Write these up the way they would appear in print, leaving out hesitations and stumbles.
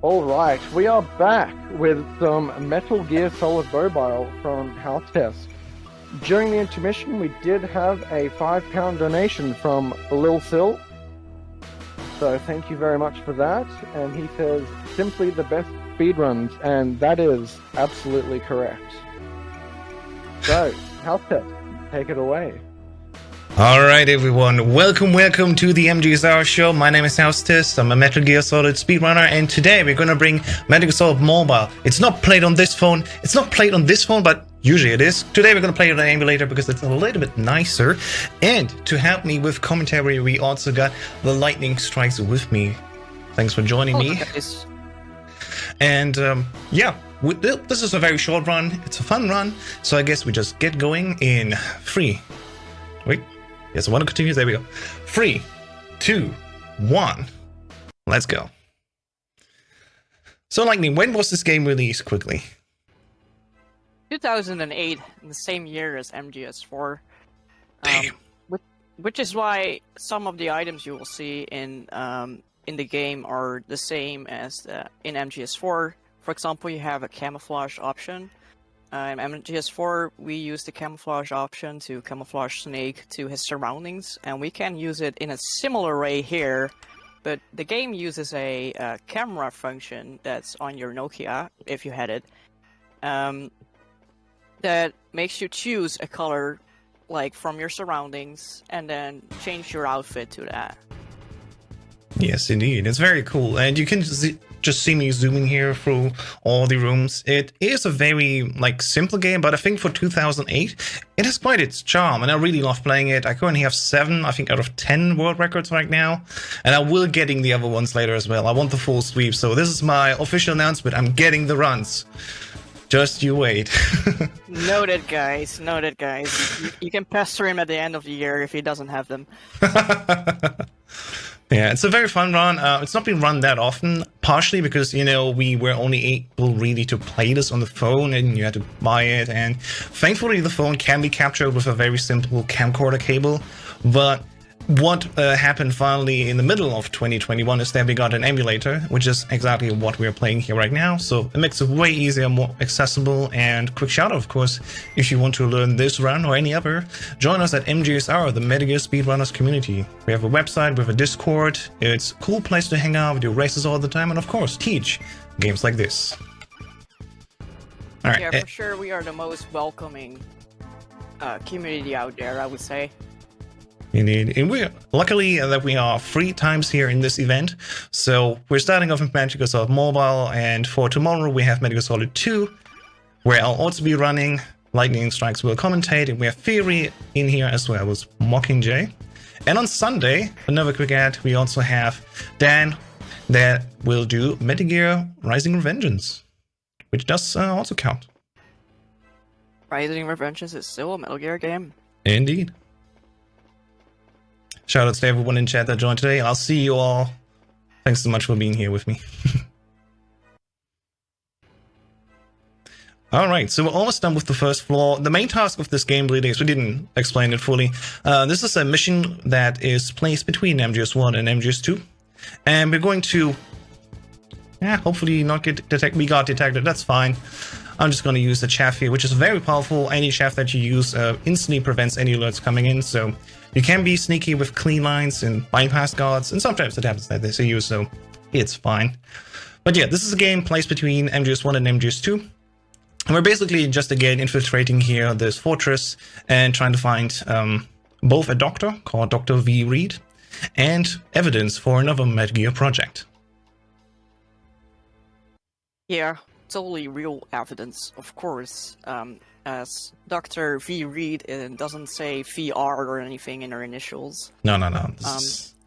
Alright, we are back with some Metal Gear Solid Mobile from House Test. During the intermission, we did have a £5 donation from Lil Sil. So thank you very much for that. And he says, simply the best speedruns, and that is absolutely correct. So, House Test, take it away. Alright everyone, welcome to the MGS show. My name is House. I'm a Metal Gear Solid speedrunner, and today we're gonna bring Metal Gear Solid Mobile. It's not played on this phone, but usually it is. Today we're gonna play it on an emulator because it's a little bit nicer. And to help me with commentary, we also got the Lightning Strikes with me. Thanks for joining me. Guys. And yeah, this is a very short run. It's a fun run, so I guess we just get going in 3. Wait. Yes, I want to continue. There we go. 3, 2, 1. Let's go. So, Lightning, when was this game released? Quickly. 2008, in the same year as MGS4. Damn. Which is why some of the items you will see in the game are the same as in MGS4. For example, you have a camouflage option. In MGS4, we use the camouflage option to camouflage Snake to his surroundings, and we can use it in a similar way here, but the game uses a camera function that's on your Nokia, if you had it, that makes you choose a color like from your surroundings, and then change your outfit to that. Yes, indeed. It's very cool, and you can just see me zooming here through all the rooms. It is a very simple game, but I think for 2008 it has quite its charm, and I really love playing it. I currently have 7, I think, out of 10 world records right now, and I will getting the other ones later as well. I want the full sweep, so this is my official announcement. I'm getting the runs. Just you wait. Noted, guys. Noted, guys. You can pester him at the end of the year if he doesn't have them. Yeah, it's a very fun run. It's not been run that often, partially because, we were only able really to play this on the phone and you had to buy it. And thankfully, the phone can be captured with a very simple camcorder cable. But what happened finally in the middle of 2021 is that we got an emulator, which is exactly what we're playing here right now. So it makes it way easier, more accessible, and quick shout out, of course, if you want to learn this run or any other, join us at MGS, the Metal Gear Speedrunners community. We have a website, we have a Discord. It's a cool place to hang out, we do races all the time, and of course, teach games like this. All right. Yeah, for sure, we are the most welcoming community out there, I would say. Indeed. And we're luckily that we are 3 times here in this event. So we're starting off with Metal Gear Solid Mobile, and for tomorrow we have Metal Gear Solid 2, where I'll also be running. Lightning Strikes will commentate, and we have Theory in here as well as Mockingjay. And on Sunday, another quick ad, we also have Dan that will do Metal Gear Rising Revengeance, which does also count. Rising Revengeance is still a Metal Gear game. Indeed. Shoutouts to everyone in chat that joined today. I'll see you all. Thanks so much for being here with me. Alright, so we're almost done with the first floor. The main task of this game really is, we didn't explain it fully. This is a mission that is placed between MGS1 and MGS2. And we're going to... hopefully not get detected. We got detected, that's fine. I'm just going to use the chaff here, which is very powerful. Any chaff that you use instantly prevents any alerts coming in, so you can be sneaky with clean lines and bypass guards, and sometimes it happens that they see you, so it's fine. But yeah, this is a game placed between MGS1 and MGS2. And we're basically just again infiltrating here this fortress and trying to find both a doctor called Dr. V. Reed and evidence for another Metal Gear project. Yeah, totally real evidence, of course. As Dr. V. Reed doesn't say VR or anything in her initials. No.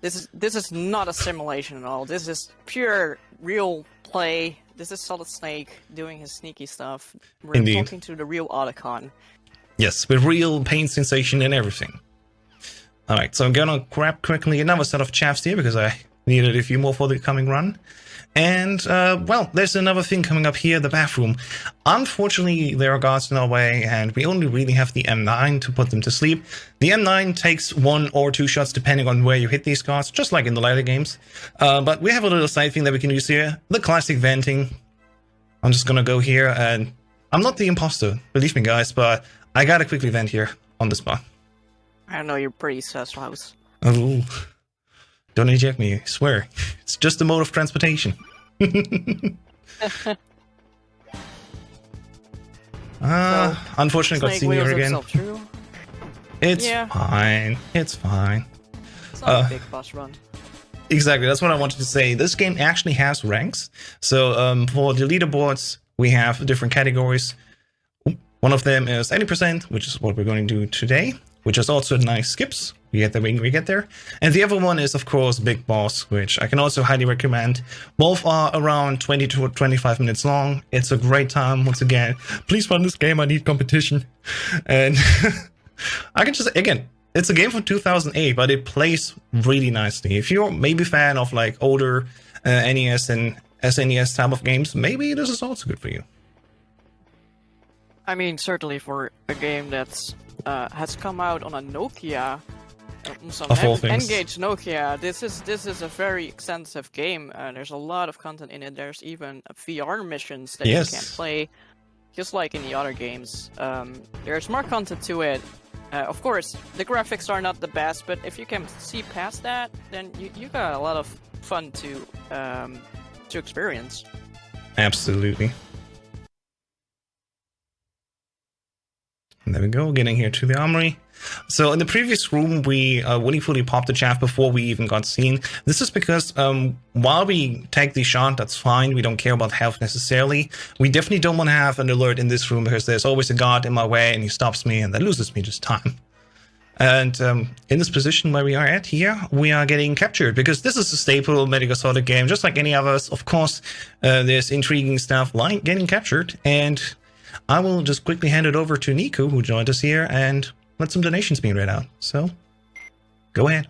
This is not a simulation at all. This is pure real play. This is Solid Snake doing his sneaky stuff. We're Indeed. talking to the real Otacon. Yes, with real pain sensation and everything. Alright, so I'm gonna grab quickly another set of chaffs here because I needed a few more for the coming run. And, well, there's another thing coming up here, the bathroom. Unfortunately, there are guards in our way, and we only really have the M9 to put them to sleep. The M9 takes 1 or 2 shots depending on where you hit these guards, just like in the later games. But we have a little side thing that we can use here, the classic venting. I'm just gonna go here, and I'm not the imposter, believe me, guys, but I gotta quickly vent here on the spot. I don't know, you're pretty sus, House. Oh. Don't eject me, I swear. It's just a mode of transportation. Unfortunately, got seen here again. It's fine. It's fine. It's not a big boss run. Exactly, that's what I wanted to say. This game actually has ranks. So for the leaderboards, we have different categories. One of them is 80%, which is what we're going to do today, which is also nice skips. We get there when we get there. And the other one is, of course, Big Boss, which I can also highly recommend. Both are around 20 to 25 minutes long. It's a great time, once again. Please run this game, I need competition. And I can just, again, it's a game from 2008, but it plays really nicely. If you're maybe a fan of like older NES and SNES type of games, maybe this is also good for you. I mean, certainly for a game that's has come out on a Nokia, some N-Gage Nokia. This is a very extensive game. There's a lot of content in it. There's even VR missions that you can play, just like in the other games. There's more content to it. Of course, the graphics are not the best, but if you can see past that, then you got a lot of fun to experience. Absolutely. And there we go, getting here to the armory. So in the previous room, we willingly popped the chaff before we even got seen. This is because while we take the shot, that's fine. We don't care about health necessarily. We definitely don't want to have an alert in this room because there's always a guard in my way and he stops me and that loses me just time. And in this position where we are at here, we are getting captured because this is a staple Metal Gear Solid game, just like any others. Of course, there's intriguing stuff like getting captured, and I will just quickly hand it over to Nico, who joined us here, and let some donations be read out. So, go ahead.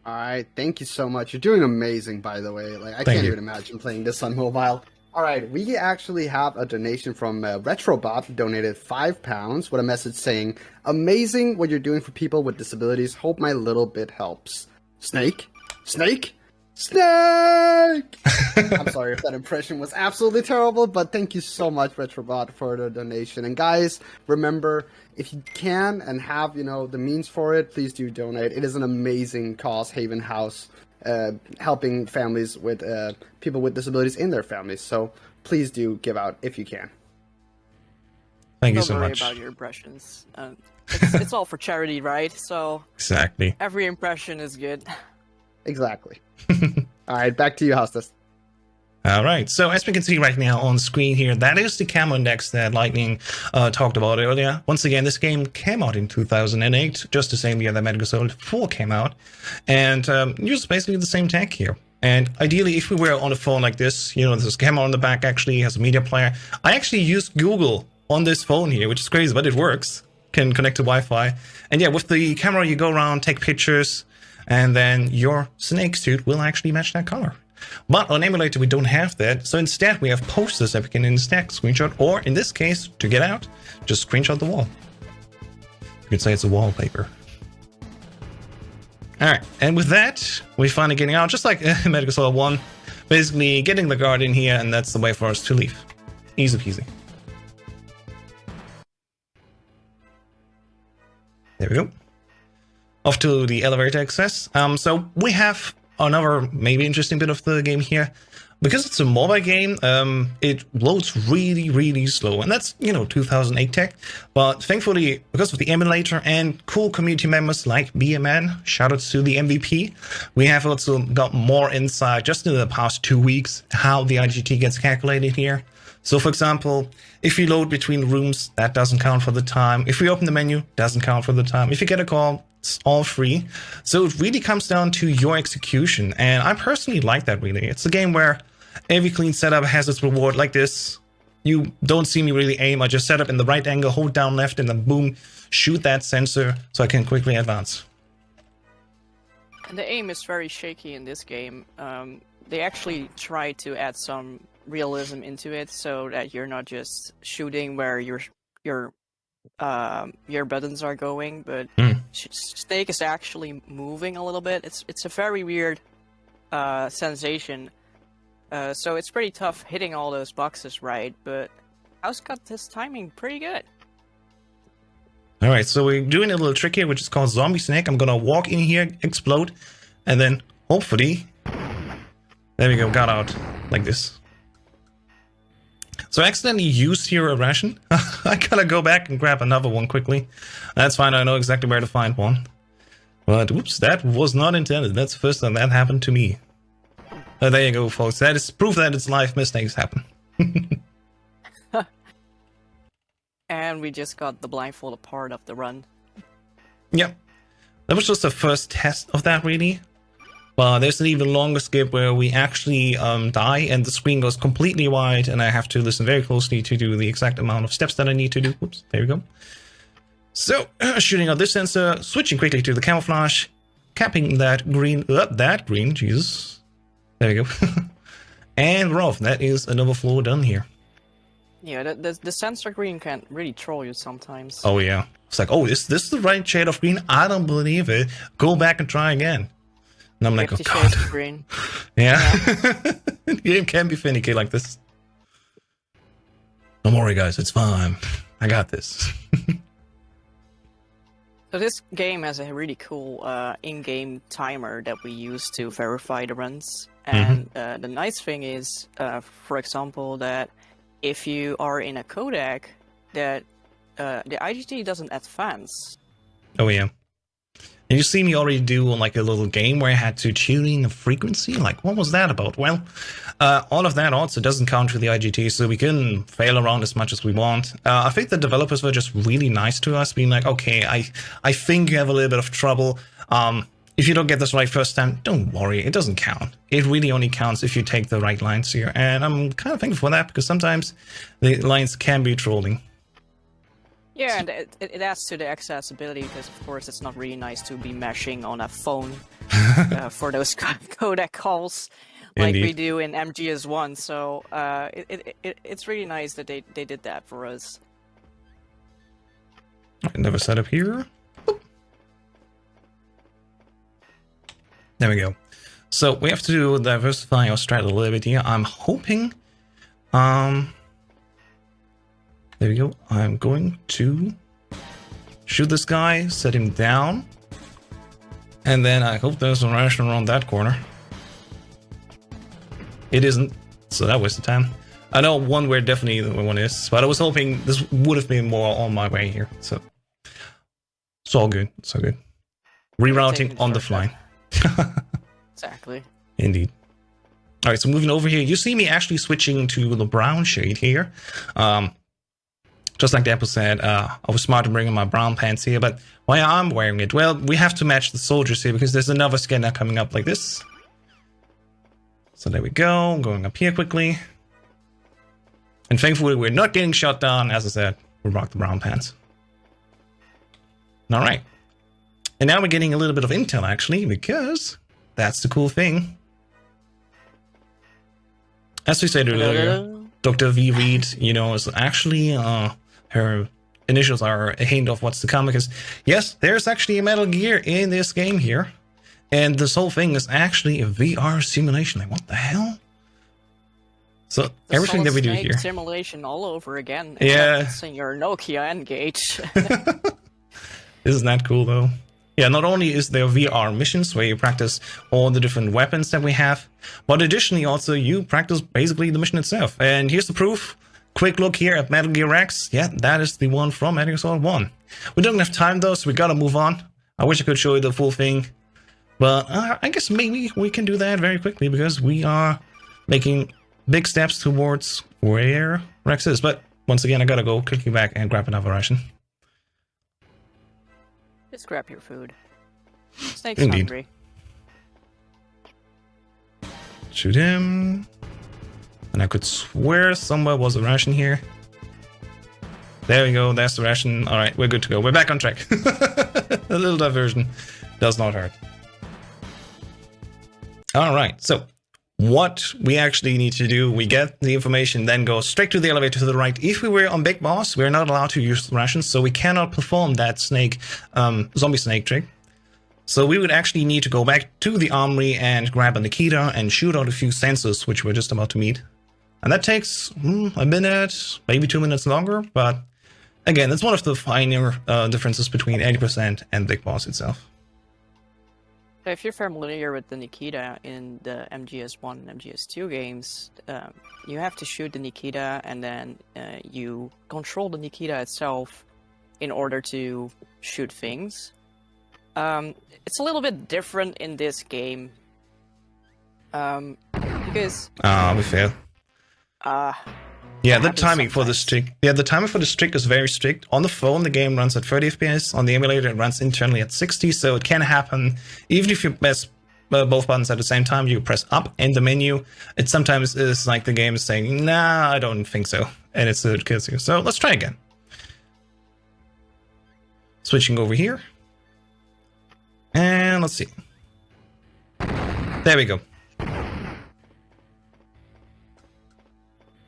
All right, thank you so much. You're doing amazing, by the way. Like I can't even imagine playing this on mobile. All right, we actually have a donation from Retrobot, who donated £5 with a message saying, "Amazing what you're doing for people with disabilities. Hope my little bit helps." Snake? Snake? Snake! I'm sorry if that impression was absolutely terrible, but thank you so much, Retrobot, for the donation. And guys, remember, if you can and have, the means for it, please do donate. It is an amazing cause, Haven House, helping families with people with disabilities in their families. So please do give out if you can. Thank you so much. Don't worry about your impressions. It's all for charity, right? So exactly. Every impression is good. Exactly. All right, back to you, Hostess. All right, so as we can see right now on screen here, that is the camo index that Lightning talked about earlier. Once again, this game came out in 2008, just the same year that Metal Gear Solid 4 came out, and uses basically the same tech here. And ideally, if we were on a phone like this, this camera on the back actually has a media player. I actually used Google on this phone here, which is crazy, but it works. Can connect to Wi-Fi. And yeah, with the camera, you go around, take pictures, and then your Snake suit will actually match that color. But on emulator, we don't have that. So instead, we have posters that we can instead screenshot, or in this case, to get out, just screenshot the wall. You could say it's a wallpaper. All right, and with that, we're finally getting out, just like Metal Gear Solid 1. Basically, getting the guard in here, and that's the way for us to leave. Easy peasy. There we go. Off to the elevator access. So we have another maybe interesting bit of the game here. Because it's a mobile game, it loads really, really slow. And that's, 2008 tech. But thankfully, because of the emulator and cool community members like BMN, shout out to the MVP, we have also got more insight just in the past 2 weeks how the IGT gets calculated here. So for example, if you load between rooms, that doesn't count for the time. If we open the menu, doesn't count for the time. If you get a call, it's all free. So it really comes down to your execution. And I personally like that, really. It's a game where every clean setup has its reward like this. You don't see me really aim. I just set up in the right angle, hold down left, and then boom, shoot that sensor so I can quickly advance. And the aim is very shaky in this game. They actually try to add some realism into it so that you're not just shooting where your buttons are going, but Snake is actually moving a little bit. It's a very weird sensation. So it's pretty tough hitting all those boxes right, but House got his timing pretty good. Alright, so we're doing a little trick here, which is called Zombie Snake. I'm gonna walk in here, explode, and then hopefully... There we go, got out. Like this. So I accidentally used here a ration. I gotta go back and grab another one quickly. That's fine, I know exactly where to find one. But, whoops, that was not intended. That's the first time that happened to me. There you go, folks. That is proof that it's life mistakes happen. And we just got the blindfolded part of the run. Yep. That was just the first test of that, really. But there's an even longer skip where we actually die and the screen goes completely wide and I have to listen very closely to do the exact amount of steps that I need to do. Whoops, there we go. So, shooting out this sensor, switching quickly to the camouflage, capping that green, Jesus. There we go. And we're off. That is another floor done here. Yeah, the sensor green can really troll you sometimes. Oh yeah. It's like, oh, is this the right shade of green? I don't believe it. Go back and try again. And I'm like, oh god. Green. Yeah. The game can be finicky like this. Don't worry guys, it's fine. I got this. So this game has a really cool in-game timer that we use to verify the runs. And the nice thing is, for example, that if you are in a codec, that the IGT doesn't advance. Oh yeah. And you see me already do like a little game where I had to tune in the frequency. Like, what was that about? Well, all of that also doesn't count to the IGT, so we can fail around as much as we want. I think the developers were just really nice to us, being like, okay, I think you have a little bit of trouble. If you don't get this right first time, don't worry, it doesn't count. It really only counts if you take the right lines here. And I'm kind of thankful for that, because sometimes the lines can be trolling. Yeah, and it adds to the accessibility, because of course it's not really nice to be meshing on a phone for those codec calls like we do in MGS1. So it's really nice that they did that for us. Another setup here. There we go. So we have to diversify our strat a little bit here. I'm hoping... There we go. I'm going to shoot this guy, set him down, and then I hope there's a ration around that corner. It isn't, so that wasted time. I know one where definitely the one is, but I was hoping this would have been more on my way here. So it's all good. It's all good. Rerouting on the fly. Exactly. Indeed. All right, so moving over here, you see me actually switching to the brown shade here. Just like the Apple said, I was smart to bring in my brown pants here, but why I'm wearing it? Well, we have to match the soldiers here because there's another scanner coming up like this. So there we go, going up here quickly. And thankfully we're not getting shot down. As I said, we rock the brown pants. All right. And now we're getting a little bit of intel actually, because that's the cool thing. As we said earlier, Dr. V. Reed, you know, is actually, her initials are a hint of what's to come, because, yes, there's actually a Metal Gear in this game here, and this whole thing is actually a VR simulation. Like, what the hell? So, the everything that we do here... simulation all over again. Yeah. In your Nokia N-Gage. Isn't that cool, though? Yeah, not only is there VR missions where you practice all the different weapons that we have, but additionally also you practice basically the mission itself. And here's the proof. Quick look here at Metal Gear X. Yeah, that is the one from Metal Gear Solid 1. We don't have time though, so we gotta move on. I wish I could show you the full thing, but I guess maybe we can do that very quickly because we are making big steps towards where Rex is. But once again, I gotta go quickly back and grab another ration. Just grab your food. Snake's Indeed. hungry. Shoot him. And I could swear somewhere was a ration here. There we go, that's the ration. Alright, we're good to go. We're back on track. A little diversion does not hurt. All right, so what we actually need to do, we get the information, then go straight to the elevator to the right. If we were on Big Boss, we're not allowed to use rations, so we cannot perform that snake, zombie snake trick. So we would actually need to go back to the armory and grab a Nikita and shoot out a few sensors, which we're just about to meet. And that takes a minute, maybe 2 minutes longer, but again, that's one of the finer differences between 80% and Big Boss itself. If you're familiar with the Nikita in the MGS1 and MGS2 games, you have to shoot the Nikita and then you control the Nikita itself in order to shoot things. It's a little bit different in this game because... we failed. Yeah, the timing for the stick. Yeah, the timing for the stick is very strict. On the phone, the game runs at 30 FPS. On the emulator, it runs internally at 60. So it can happen, even if you press both buttons at the same time. You press up in the menu. It sometimes is like the game is saying, "Nah, I don't think so," and it kills you. So let's try again. Switching over here, and let's see. There we go.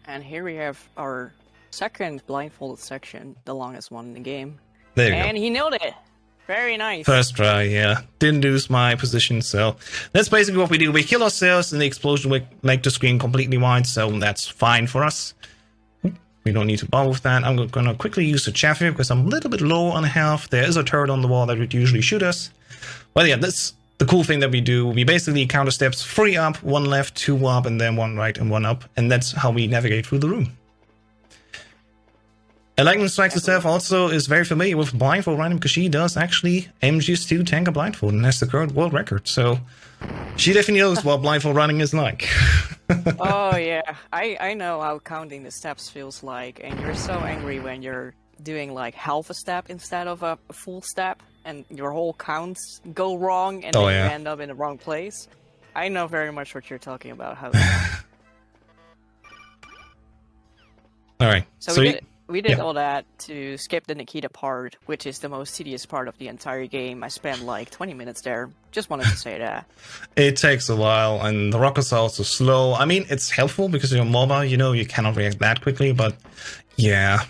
And here we have our second blindfolded section, the longest one in the game. There you go. And he nailed it. Very nice. First try, yeah. Didn't lose my position, so that's basically what we do. We kill ourselves, and the explosion will make the screen completely wide, so that's fine for us. We don't need to bother with that. I'm going to quickly use the chaff here because I'm a little bit low on health. There is a turret on the wall that would usually shoot us. But yeah, that's the cool thing that we do. We basically counter steps 3 up, 1 left, 2 up, and then 1 right and 1 up. And that's how we navigate through the room. And Lightning Strikes itself also is very familiar with blindfold running because she does actually MGS2 tank a blindfold and has the current world record. So she definitely knows what blindfold running is like. Oh yeah, I know how counting the steps feels like, and you're so angry when you're doing like half a step instead of a full step, and your whole counts go wrong, and then you end up in the wrong place. I know very much what you're talking about. How? All right. So we did all that to skip the Nikita part, which is the most tedious part of the entire game. I spent like 20 minutes there. Just wanted to say that. It takes a while, and the rockets are also slow. I mean, it's helpful because you're mobile, you know, you cannot react that quickly, but yeah.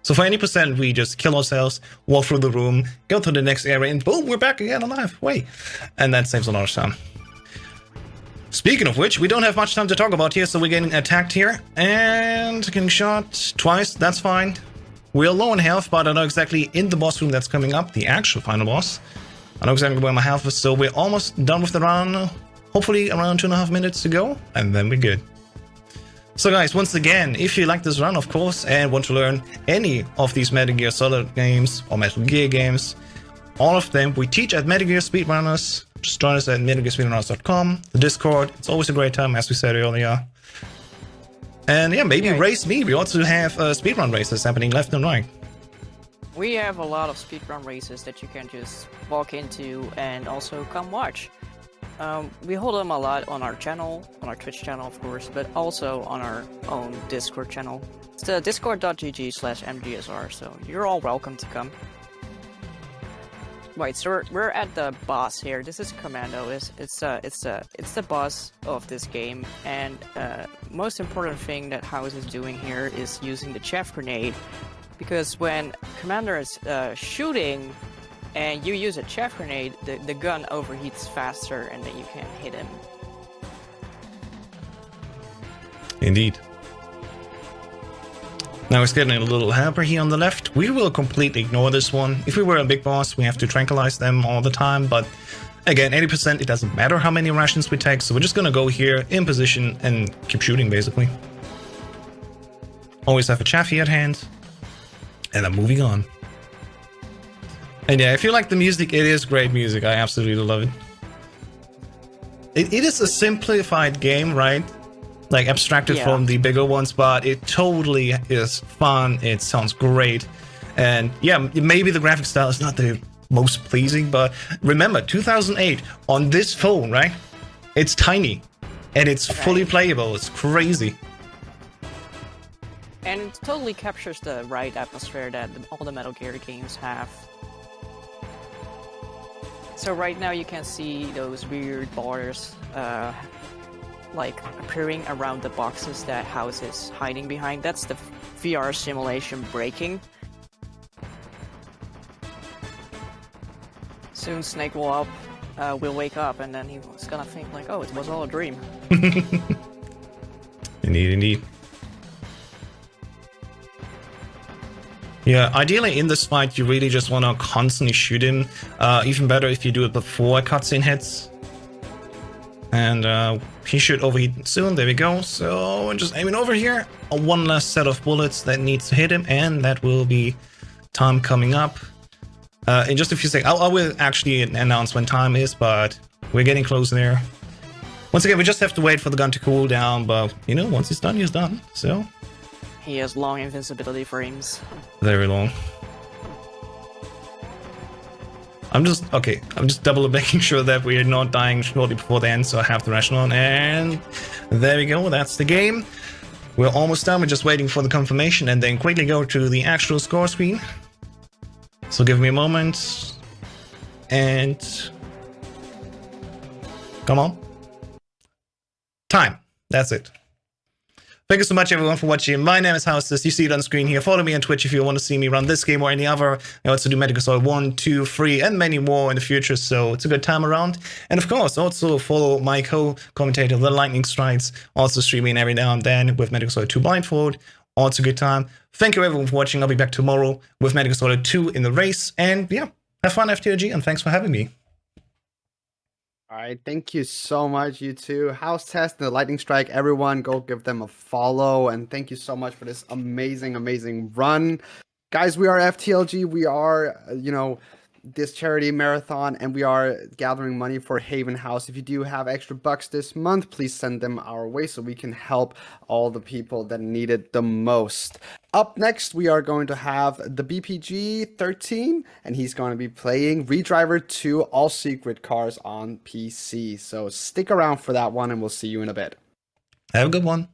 So for any percent, we just kill ourselves, walk through the room, go to the next area, and boom, we're back again alive. Wait. And that saves a lot of time. Speaking of which, we don't have much time to talk about here, so we're getting attacked here, and getting shot twice, that's fine. We're low on health, but I know exactly in the boss room that's coming up, the actual final boss. I know exactly where my health is, so we're almost done with the run. Hopefully around 2.5 minutes to go, and then we're good. So guys, once again, if you like this run, of course, and want to learn any of these Metal Gear Solid games, or Metal Gear games, all of them we teach at Metal Gear Speedrunners. Just join us at MetalGearSpeedrunners.com, the Discord. It's always a great time, as we said earlier. And yeah, maybe race me. We also have speedrun races happening left and right. We have a lot of speedrun races that you can just walk into and also come watch. We hold them a lot on our channel, on our Twitch channel, of course, but also on our own Discord channel. It's discord.gg/mgsr, so you're all welcome to come. Right, so we're at the boss here. This is Commando. It's the boss of this game, and most important thing that House is doing here is using the chaff grenade, because when Commander is shooting and you use a chaff grenade, the gun overheats faster, and then you can't hit him. Indeed. Now it's getting a little helper here on the left. We will completely ignore this one. If we were a big boss, we have to tranquilize them all the time. But again, 80%, it doesn't matter how many rations we take. So we're just going to go here in position and keep shooting, basically. Always have a chaffee at hand. And I'm moving on. And yeah, if you like the music, it is great music. I absolutely love it. It is a simplified game, right? Like abstracted from the bigger ones, but it totally is fun. It sounds great. And yeah, maybe the graphic style is not the most pleasing, but remember 2008 on this phone, right? It's tiny and it's fully playable. It's crazy. And it totally captures the right atmosphere that all the Metal Gear games have. So right now you can see those weird borders like appearing around the boxes that House is hiding behind. That's the VR simulation breaking. Soon Snake will wake up, and then he's gonna think like, oh, it was all a dream. Indeed. Yeah, ideally in this fight you really just want to constantly shoot him. Even better if you do it before a cutscene hits. And he should overheat soon. There we go. So just aiming over here. One last set of bullets that needs to hit him, and that will be time coming up. In just a few seconds, I will actually announce when time is, but we're getting close there. Once again, we just have to wait for the gun to cool down, but you know, once he's done, so. He has long invincibility frames. Very long. I'm just double making sure that we are not dying shortly before the end, so I have the ration on, and there we go, that's the game. We're almost done, we're just waiting for the confirmation, and then quickly go to the actual score screen. So give me a moment, and come on. Time, that's it. Thank you so much, everyone, for watching. My name is House. You see it on screen here. Follow me on Twitch if you want to see me run this game or any other. I also do Medical Solid 1, 2, 3, and many more in the future, so it's a good time around. And of course, also follow my co-commentator, The Lightning Strikes, also streaming every now and then with Medical Solid 2 Blindfold. Also a good time. Thank you, everyone, for watching. I'll be back tomorrow with Medical Solid 2 in the race. And yeah, have fun, FTLG, and thanks for having me. All right, thank you so much, you two. House Test and the Lightning Strike, everyone, go give them a follow. And thank you so much for this amazing run. Guys, we are FTLG. We are, this charity marathon, and we are gathering money for Haven House. If you do have extra bucks this month, please send them our way so we can help all the people that need it the most. Up next, we are going to have the BPG 13, and he's going to be playing Redriver 2 All Secret Cars on PC. So stick around for that one, and we'll see you in a bit. Have a good one.